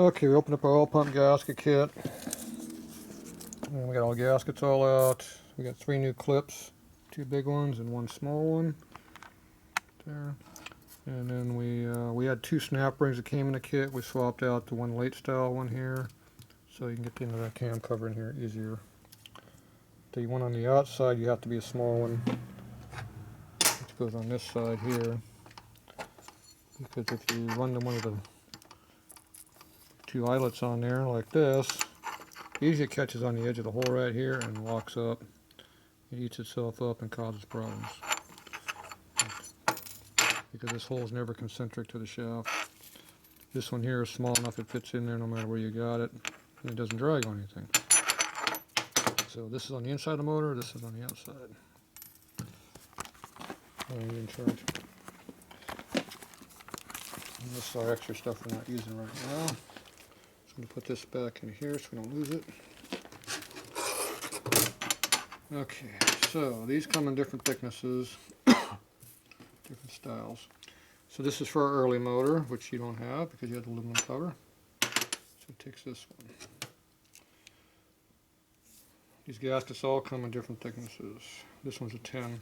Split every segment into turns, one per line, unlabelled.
Okay, we opened up our oil pump gasket kit. And we got all the gaskets all out. We got 3 new clips, 2 big ones and 1 small one. There. And then we had 2 snap rings that came in the kit. We swapped out the 1 late style one here, so you can get into that cam cover in here easier. The one on the outside, you have to be a small one, which goes on this side here. Because if you run one of the 2 eyelets on there like this, usually it catches on the edge of the hole right here and locks up. It eats itself up and causes problems. Because this hole is never concentric to the shaft. This one here is small enough it fits in there no matter where you got it, and it doesn't drag on anything. So this is on the inside of the motor, this is on the outside. And you're in charge. And this is our extra stuff we're not using right now. So I'm going to put this back in here so we don't lose it. Okay, so these come in different thicknesses, different styles. So this is for our early motor, which you don't have because you have the aluminum cover. So it takes this one. These gaskets all come in different thicknesses. This one's a 10.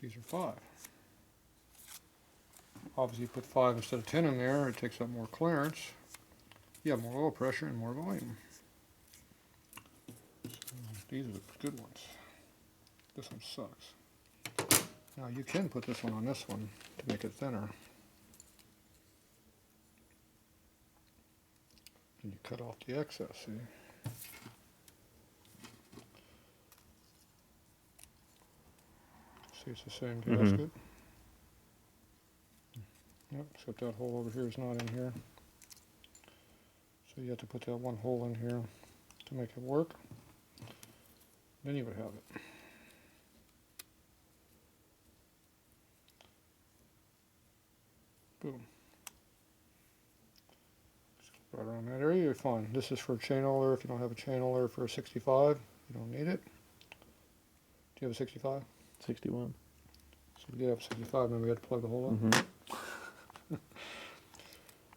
These are 5. Obviously you put 5 instead of 10 in there, it takes up more clearance. You have more oil pressure and more volume. So these are the good ones. This one sucks. Now you can put this one on this one to make it thinner. And you cut off the excess, see? See, it's the same gasket. Yep, except that hole over here is not in here. So you have to put that 1 hole in here to make it work. Then you would have it. Boom. Just right around that area, you're fine. This is for a chain oiler. If you don't have a chain oiler for a 65, you don't need it. Do you have a 65?
61.
So we did have a 65, then we had to plug the hole in.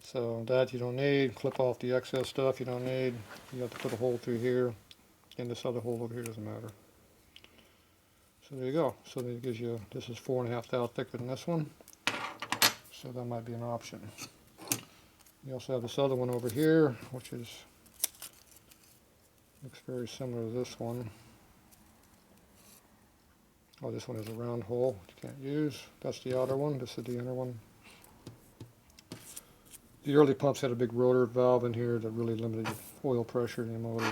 So that you don't need. Clip off the excess stuff you don't need. You have to put a hole through here, and this other hole over here doesn't matter. So there you go. So that gives you, this is 4.5 thou thicker than this one. So that might be an option. You also have this other one over here, which is, looks very similar to this one. Oh, this one has a round hole, which you can't use. That's the outer one, this is the inner one. The early pumps had a big rotor valve in here that really limited oil pressure in the motor.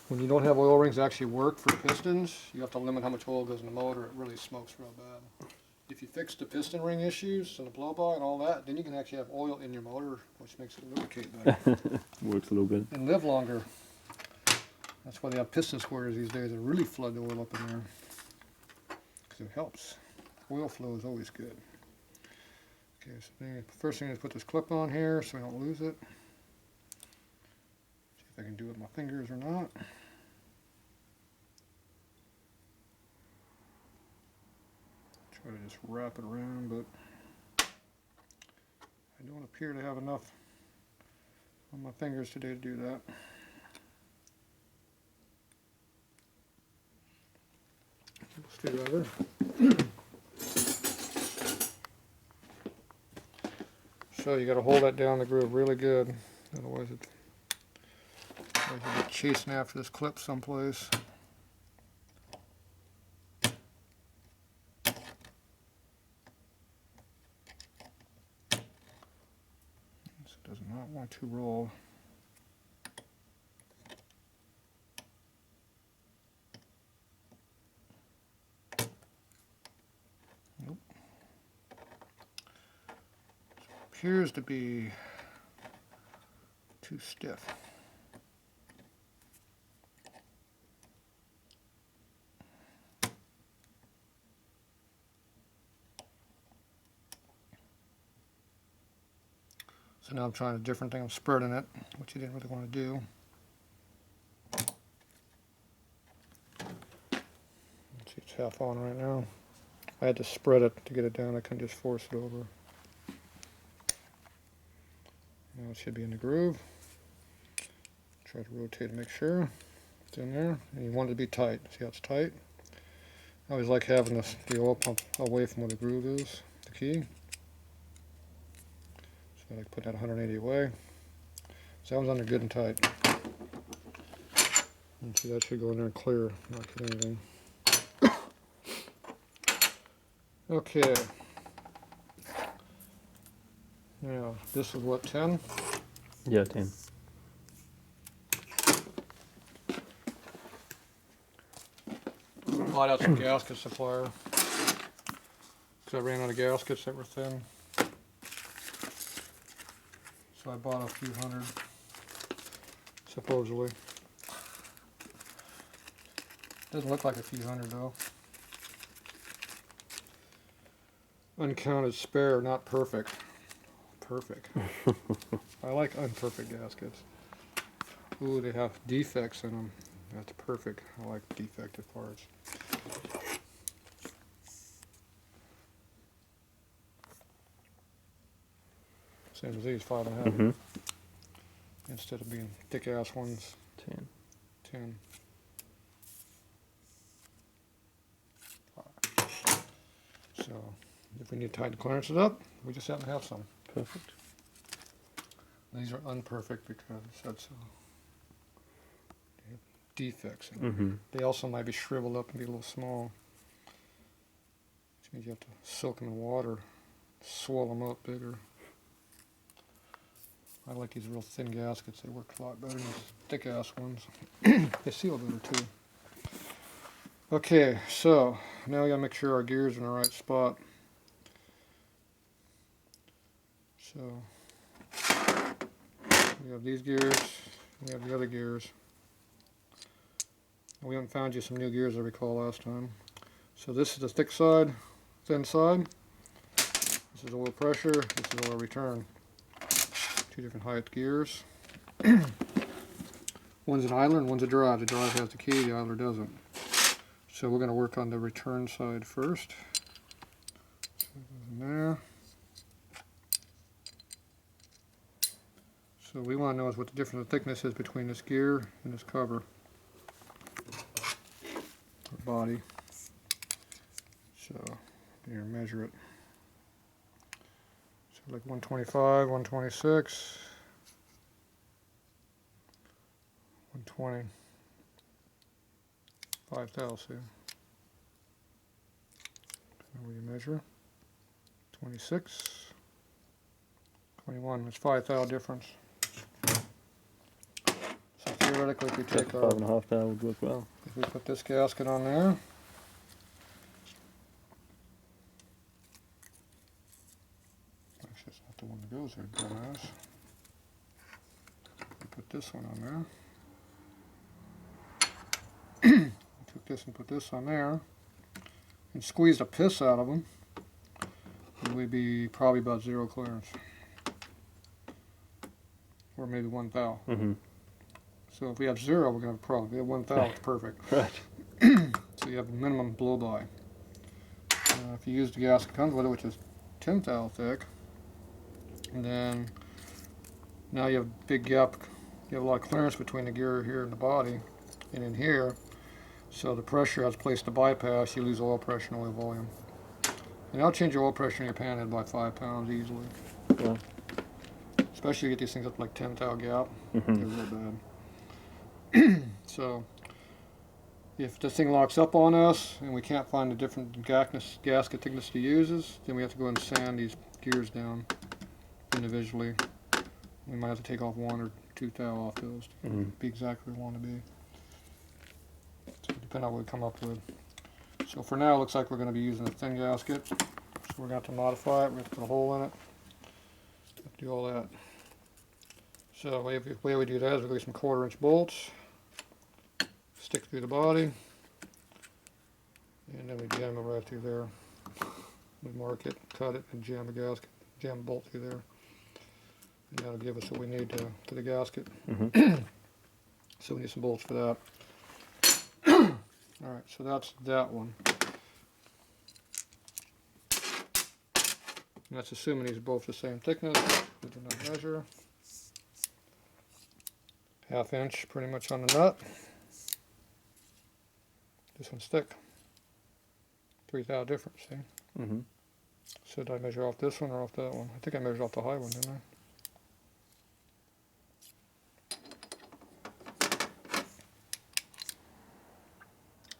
When you don't have oil rings that actually work for pistons, you have to limit how much oil goes in the motor. It really smokes real bad. If you fix the piston ring issues and the blow-by and all that, then you can actually have oil in your motor, which makes it lubricate better.
Works a little bit.
And live longer. That's why they have piston squirters these days that really flood the oil up in there. Because it helps. Oil flow is always good. Okay, so the first thing is put this clip on here so we don't lose it. See if I can do it with my fingers or not. Try to just wrap it around, but I don't appear to have enough on my fingers today to do that. Screwdriver. So you got to hold that down the groove really good, otherwise you get chasing after this clip someplace. This does not want to roll. Nope. Appears to be too stiff. So now I'm trying a different thing. I'm spreading it, which you didn't really want to do. See, it's half on right now. I had to spread it to get it down. I couldn't just force it over. Now it should be in the groove. Try to rotate to make sure it's in there. And you want it to be tight. See how it's tight? I always like having the oil pump away from where the groove is, the key. So I like put that 180 away. So that one's under good and tight. And see, that should go in there and clear, not get anything. Okay. Now, this is what, 10?
Yeah, 10.
Bought out some gasket supplier. Because I ran out of gaskets that were thin. So I bought a few hundred, supposedly. Doesn't look like a few hundred though. Uncounted spare, not perfect. Perfect. I like unperfect gaskets. Ooh, they have defects in them. That's perfect. I like defective parts. Same as these, 5.5.
Mm-hmm.
Instead of being thick ass ones,
10.
10. So, if we need to tighten clearances up, we just happen to have some.
Perfect.
These are unperfect because that's they have defects in them.
Mm-hmm.
They also might be shriveled up and be a little small. Which means you have to soak them in water, swell them up bigger. I like these real thin gaskets. They work a lot better than these thick ass ones. They seal better too. Okay, so now we gotta make sure our gears are in the right spot. So we have these gears, we have the other gears. We haven't found you some new gears I recall last time. So this is the thick side, thin side. This is oil pressure, this is oil return. Two different height gears. One's an idler and one's a drive. The drive has the key, the idler doesn't. So we're going to work on the return side first. So it goes in there. So we want to know is what the difference of thickness is between this gear and this cover. Or body. So here, measure it. So like 125, 126, 120, 5 thou, see. Now we measure 26, 21. It's 5 thou difference. So theoretically, if we take our
5.5 thou would work well.
if we put this gasket on there, actually it's not the one that goes there, dumbass. We put this one on there. Took this and put this on there, and squeeze the piss out of them. It would be probably about 0 clearance, or maybe 1 thou.
Mm-hmm.
So if we have 0, we're gonna have a problem. If we have 1 thou, it's perfect.
Right.
So you have a minimum blow by. If you use the gasket comes with it, which is 10 thou thick, and then now you have a big gap. You have a lot of clearance between the gear here and the body, and in here. So the pressure has placed the bypass. You lose oil pressure and oil volume. And that'll change your oil pressure in your panhead by 5 pounds easily.
Yeah.
Especially if you get these things up to like 10 thou gap.
Mm-hmm.
They're real bad. So if this thing locks up on us and we can't find the different gasket thickness to use, then we have to go and sand these gears down individually. We might have to take off 1 or 2 thou off those to be exactly where we want to be. So depending on what we come up with. So for now, it looks like we're going to be using a thin gasket. So we're going to have to modify it. We have to put a hole in it. Have to do all that. So the way we do that is we get some 1/4-inch bolts, stick through the body, and then we jam it right through there. We mark it, cut it, and jam the gasket, jam the bolt through there. And that'll give us what we need to the gasket.
Mm-hmm.
So we need some bolts for that. Alright, so that's that one. And that's assuming these are both the same thickness. We do not measure. 1/2 inch pretty much on the nut. This one's thick. 3 thou difference, see?
Mm-hmm.
So did I measure off this one or off that one? I think I measured off the high one, didn't I?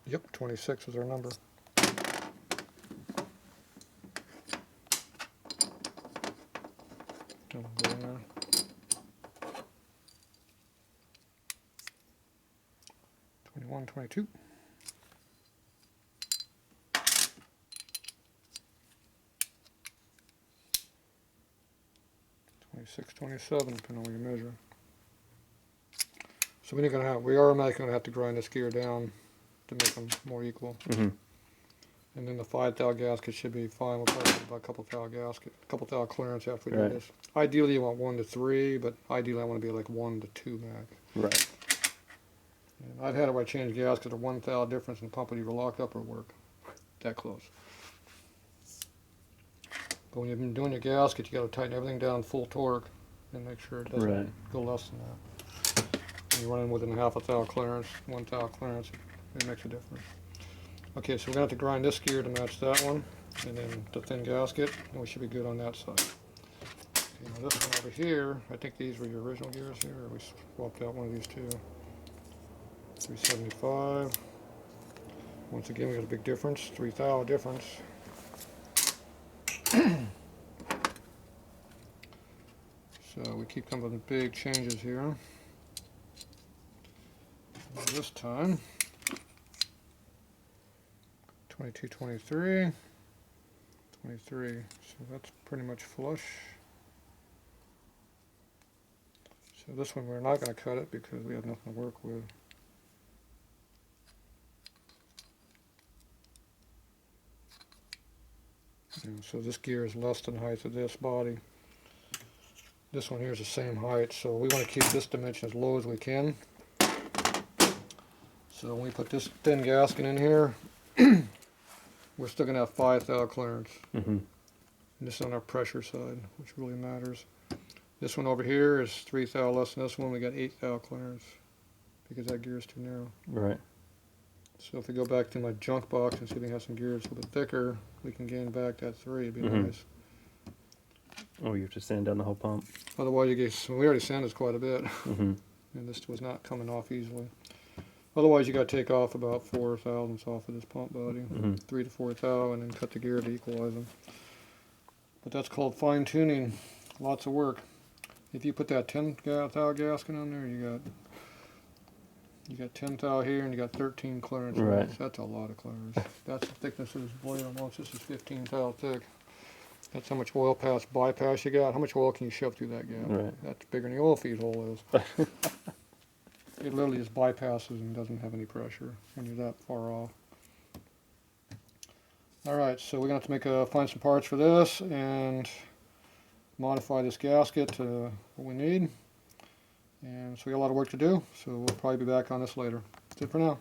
Yep, 26 is our number. Go in there. 21, 22. 26, 27, depending on what you measure. So we are going to have to grind this gear down to make them more equal.
Mm-hmm.
And then the 5 thou gasket should be fine. We'll probably get about a couple thou clearance after we do
Right.
this. Ideally you want 1 to 3, but ideally I want to be like 1 to 2 max.
Right.
And I've had it where I change gasket to 1 thou difference and the pump would either lock up or work. That close. But when you've been doing your gasket, you got to tighten everything down full torque and make sure it doesn't
Right.
go less than that. When you're running within 1/2 thou clearance, 1 thou clearance, it makes a difference. Okay, so we're going to have to grind this gear to match that one, and then the thin gasket, and we should be good on that side. Okay, now this one over here, I think these were your original gears here, or we swapped out one of these two. 375. Once again, we got a big difference, 3 thou difference. So we keep coming with big changes here. This time, 22, 23, 23. So that's pretty much flush. So this one we're not going to cut it because we have nothing to work with. And so this gear is less than the height of this body. This one here is the same height, so we want to keep this dimension as low as we can. So when we put this thin gasket in here, we're still going to have 5 thou clearance.
Mm-hmm.
And this is on our pressure side, which really matters. This one over here is 3 thou less than this one. We got 8 thou clearance because that gear is too narrow.
Right.
So if we go back to my junk box and see if we have some gears a little bit thicker, we can gain back that 3. It'd be nice.
Oh, you have to sand down the whole pump.
Otherwise, you get. We already sanded quite a bit,
Mm-hmm.
and this was not coming off easily. Otherwise, you got to take off about 4 thousandths off of this pump body, 3 to 4 thou, and then cut the gear to equalize them. But that's called fine tuning. Lots of work. If you put that 10 thou gasket on there, you got 10 thou here, and you got 13 clearance.
Right.
That's a lot of clearance. That's the thickness of this blade almost. This is 15 thou thick. That's how much oil bypass you got. How much oil can you shove through that gap?
Right.
That's bigger than the oil feed hole is. It literally just bypasses and doesn't have any pressure when you're that far off. Alright, so we're going to have to find some parts for this and modify this gasket to what we need. And so we got a lot of work to do, so we'll probably be back on this later. That's it for now.